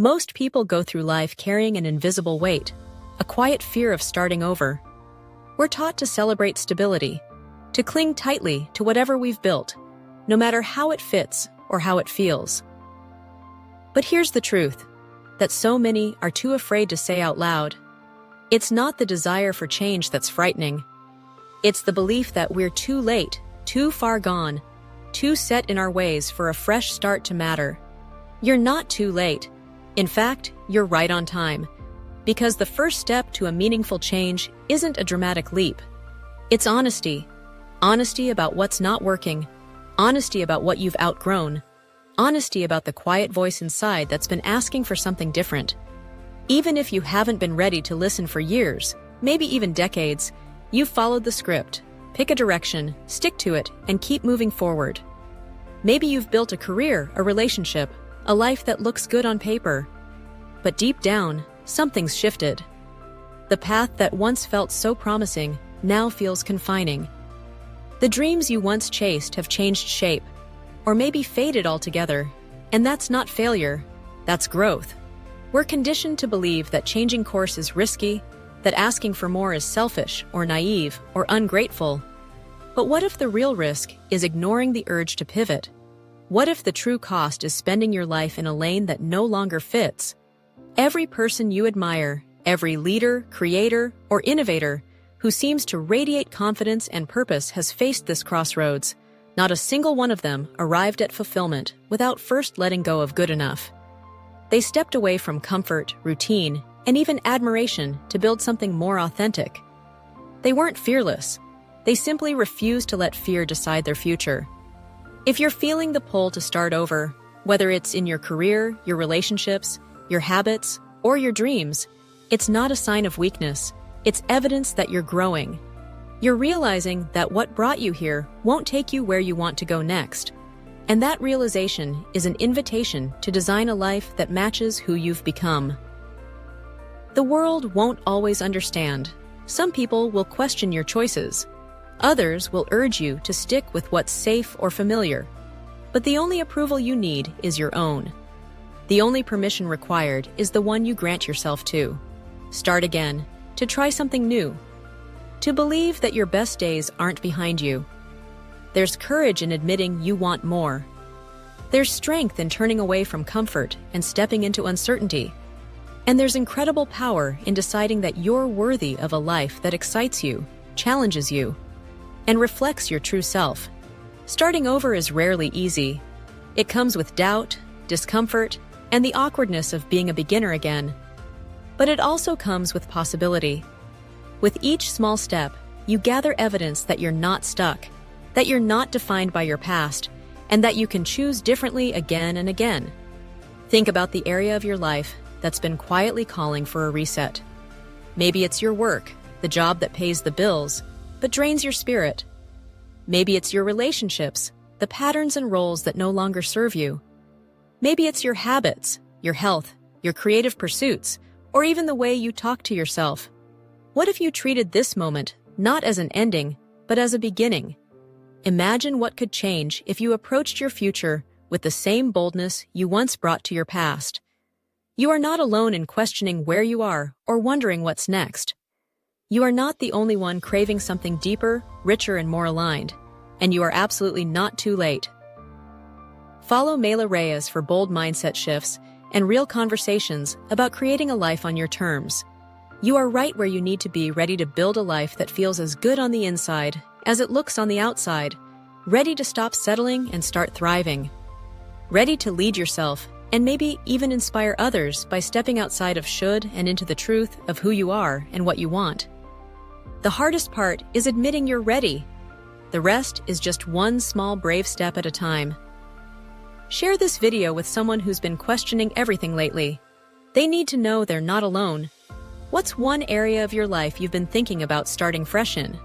Most people go through life carrying an invisible weight, a quiet fear of starting over. We're taught to celebrate stability, to cling tightly to whatever we've built, no matter how it fits or how it feels. But here's the truth, that so many are too afraid to say out loud. It's not the desire for change that's frightening. It's the belief that we're too late, too far gone, too set in our ways for a fresh start to matter. You're not too late. In fact, you're right on time. Because the first step to a meaningful change isn't a dramatic leap. It's honesty. Honesty about what's not working. Honesty about what you've outgrown. Honesty about the quiet voice inside that's been asking for something different. Even if you haven't been ready to listen for years, maybe even decades, you've followed the script. Pick a direction, stick to it, and keep moving forward. Maybe you've built a career, a relationship, a life that looks good on paper. But deep down, something's shifted. The path that once felt so promising now feels confining. The dreams you once chased have changed shape, or maybe faded altogether, and that's not failure, that's growth. We're conditioned to believe that changing course is risky, that asking for more is selfish or naive or ungrateful. But what if the real risk is ignoring the urge to pivot? What if the true cost is spending your life in a lane that no longer fits? Every person you admire, every leader, creator, or innovator who seems to radiate confidence and purpose has faced this crossroads. Not a single one of them arrived at fulfillment without first letting go of good enough. They stepped away from comfort, routine, and even admiration to build something more authentic. They weren't fearless. They simply refused to let fear decide their future. If you're feeling the pull to start over, whether it's in your career, your relationships, your habits, or your dreams, it's not a sign of weakness. It's evidence that you're growing. You're realizing that what brought you here won't take you where you want to go next. And that realization is an invitation to design a life that matches who you've become. The world won't always understand. Some people will question your choices. Others will urge you to stick with what's safe or familiar. But the only approval you need is your own. The only permission required is the one you grant yourself to. Start again, to try something new, to believe that your best days aren't behind you. There's courage in admitting you want more. There's strength in turning away from comfort and stepping into uncertainty. And there's incredible power in deciding that you're worthy of a life that excites you, challenges you, and reflects your true self. Starting over is rarely easy. It comes with doubt, discomfort, and the awkwardness of being a beginner again. But it also comes with possibility. With each small step, you gather evidence that you're not stuck, that you're not defined by your past, and that you can choose differently again and again. Think about the area of your life that's been quietly calling for a reset. Maybe it's your work, the job that pays the bills, but drains your spirit. Maybe it's your relationships, the patterns and roles that no longer serve you. Maybe it's your habits, your health, your creative pursuits, or even the way you talk to yourself. What if you treated this moment not as an ending, but as a beginning? Imagine what could change if you approached your future with the same boldness you once brought to your past. You are not alone in questioning where you are or wondering what's next. You are not the only one craving something deeper, richer, and more aligned, and you are absolutely not too late. Follow Mayla Reyes for bold mindset shifts and real conversations about creating a life on your terms. You are right where you need to be, ready to build a life that feels as good on the inside as it looks on the outside, ready to stop settling and start thriving, ready to lead yourself and maybe even inspire others by stepping outside of should and into the truth of who you are and what you want. The hardest part is admitting you're ready. The rest is just one small brave step at a time. Share this video with someone who's been questioning everything lately. They need to know they're not alone. What's one area of your life you've been thinking about starting fresh in?